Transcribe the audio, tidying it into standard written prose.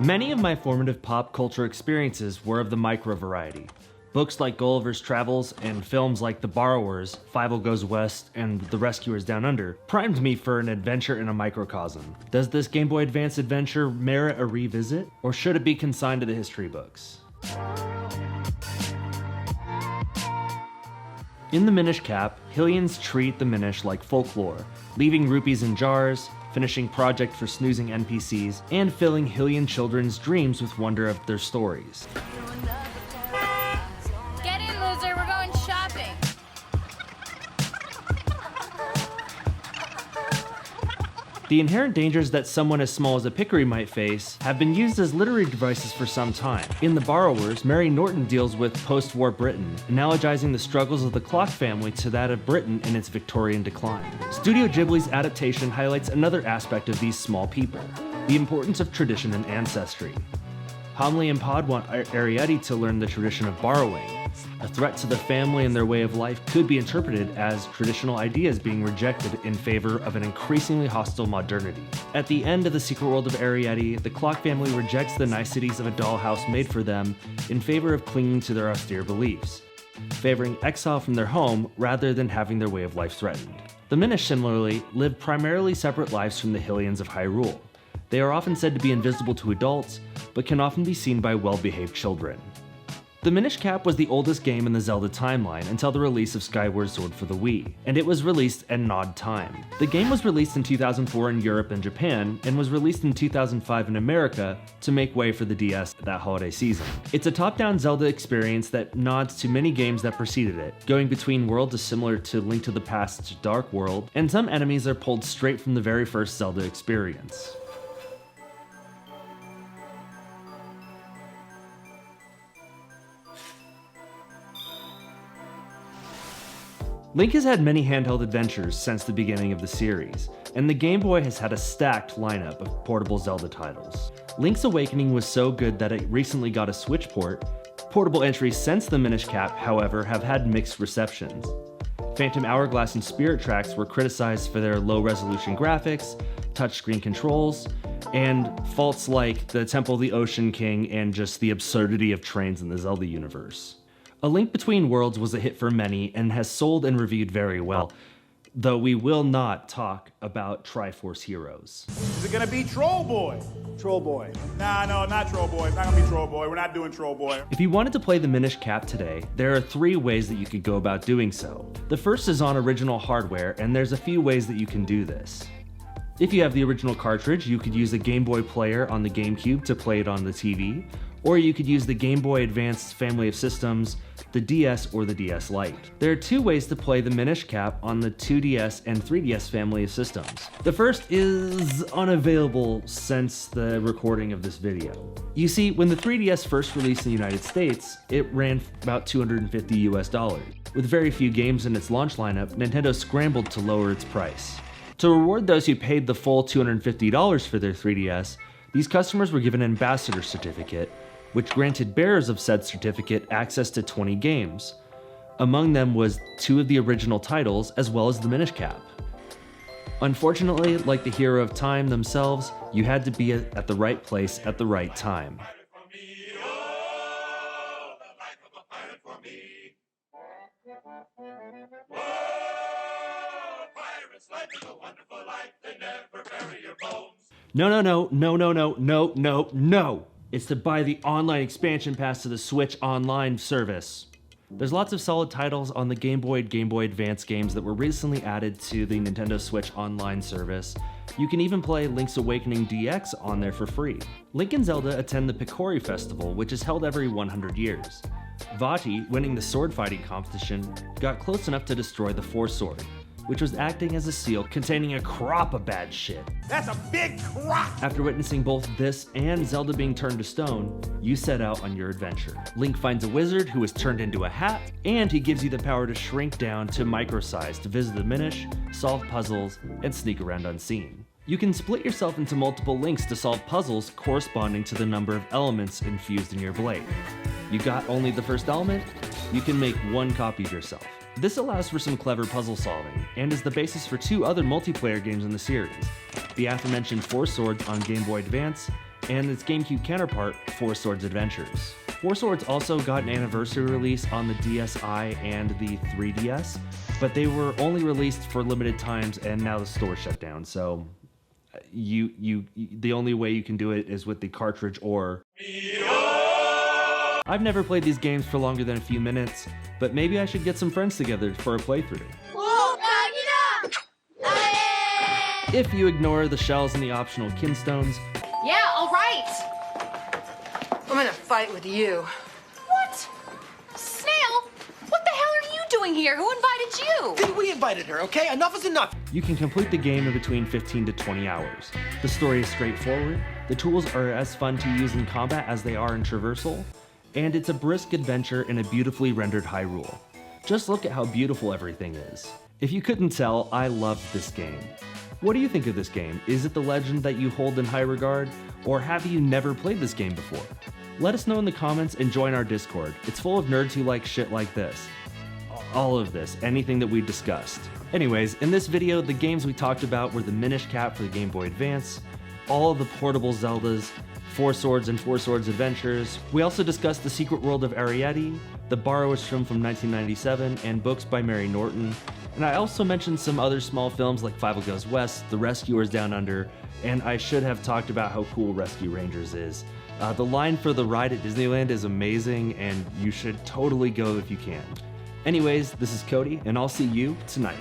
Many of my formative pop culture experiences were of the micro variety. Books like Gulliver's Travels and films like The Borrowers, Fievel Goes West, and The Rescuers Down Under primed me for an adventure in a microcosm. Does this Game Boy Advance adventure merit a revisit, or should it be consigned to the history books? In the Minish Cap, Hylians treat the Minish like folklore, leaving rupees in jars, finishing project for snoozing NPCs, and filling Hylian children's dreams with wonder of their stories. Get in, loser, we're going shopping. The inherent dangers that someone as small as a Pickery might face have been used as literary devices for some time. In The Borrowers, Mary Norton deals with post-war Britain, analogizing the struggles of the Clock family to that of Britain in its Victorian decline. Studio Ghibli's adaptation highlights another aspect of these small people, the importance of tradition and ancestry. Homily and Pod want Arrietty to learn the tradition of borrowing. A threat to the family and their way of life could be interpreted as traditional ideas being rejected in favor of an increasingly hostile modernity. At the end of The Secret World of Arrietty, the Clock family rejects the niceties of a dollhouse made for them in favor of clinging to their austere beliefs, favoring exile from their home rather than having their way of life threatened. The Minish, similarly, live primarily separate lives from the Hylians of Hyrule. They are often said to be invisible to adults, but can often be seen by well-behaved children. The Minish Cap was the oldest game in the Zelda timeline until the release of Skyward Sword for the Wii, and it was released in Nod time. The game was released in 2004 in Europe and Japan, and was released in 2005 in America to make way for the DS that holiday season. It's a top-down Zelda experience that nods to many games that preceded it. Going between worlds is similar to Link to the Past's Dark World, and some enemies are pulled straight from the very first Zelda experience. Link has had many handheld adventures since the beginning of the series, and the Game Boy has had a stacked lineup of portable Zelda titles. Link's Awakening was so good that it recently got a Switch port. Portable entries since the Minish Cap, however, have had mixed receptions. Phantom Hourglass and Spirit Tracks were criticized for their low-resolution graphics, touchscreen controls, and faults like the Temple of the Ocean King and just the absurdity of trains in the Zelda universe. A Link Between Worlds was a hit for many and has sold and reviewed very well, though we will not talk about Triforce Heroes. Is it gonna be Troll Boy? Troll Boy. Nah, no, not Troll Boy. It's not gonna be Troll Boy. We're not doing Troll Boy. If you wanted to play the Minish Cap today, there are 3 ways that you could go about doing so. The first is on original hardware, and there's a few ways that you can do this. If you have the original cartridge, you could use a Game Boy player on the GameCube to play it on the TV, or you could use the Game Boy Advance family of systems, the DS or the DS Lite. There are 2 ways to play the Minish Cap on the 2DS and 3DS family of systems. The first is unavailable since the recording of this video. You see, when the 3DS first released in the United States, it ran about $250 US. With very few games in its launch lineup, Nintendo scrambled to lower its price. To reward those who paid the full $250 for their 3DS, these customers were given an ambassador certificate, which granted bearers of said certificate access to 20 games. Among them was 2 of the original titles, as well as the Minish Cap. Unfortunately, like the Hero of Time themselves, you had to be at the right place at the right time. No. It's to buy the online expansion pass to the Switch Online service. There's lots of solid titles on the Game Boy and Game Boy Advance games that were recently added to the Nintendo Switch Online service. You can even play Link's Awakening DX on there for free. Link and Zelda attend the Picori Festival, which is held every 100 years. Vati, winning the sword fighting competition, got close enough to destroy the Force Sword, which was acting as a seal containing a crop of bad shit. That's a big crop! After witnessing both this and Zelda being turned to stone, you set out on your adventure. Link finds a wizard who is turned into a hat, and he gives you the power to shrink down to micro size to visit the Minish, solve puzzles, and sneak around unseen. You can split yourself into multiple links to solve puzzles corresponding to the number of elements infused in your blade. You got only the first element? You can make 1 copy of yourself. This allows for some clever puzzle solving, and is the basis for 2 other multiplayer games in the series, the aforementioned Force Swords on Game Boy Advance, and its GameCube counterpart, Four Swords Adventures. Four Swords also got an anniversary release on the DSi and the 3DS, but they were only released for limited times and now the store shut down, so the only way you can do it is with the cartridge or... I've never played these games for longer than a few minutes, but maybe I should get some friends together for a playthrough. If you ignore the shells and the optional kinstones... Yeah, all right. I'm gonna fight with you. What? Snail? What the hell are you doing here? Who invited you? We invited her, okay? Enough is enough. You can complete the game in between 15 to 20 hours. The story is straightforward, the tools are as fun to use in combat as they are in traversal, and it's a brisk adventure in a beautifully rendered Hyrule. Just look at how beautiful everything is. If you couldn't tell, I loved this game. What do you think of this game? Is it the legend that you hold in high regard, or have you never played this game before? Let us know in the comments and join our Discord. It's full of nerds who like shit like this. All of this, anything that we discussed. Anyways, in this video, the games we talked about were the Minish cap for the Game Boy Advance, all of the portable Zeldas, Four Swords and Four Swords Adventures. We also discussed The Secret World of Arrietty, The Borrower's Film from 1997, and books by Mary Norton. And I also mentioned some other small films like Five Goes West, The Rescuers Down Under, and I should have talked about how cool Rescue Rangers is. The line for the ride at Disneyland is amazing, and you should totally go if you can. Anyways, this is Cody, and I'll see you tonight.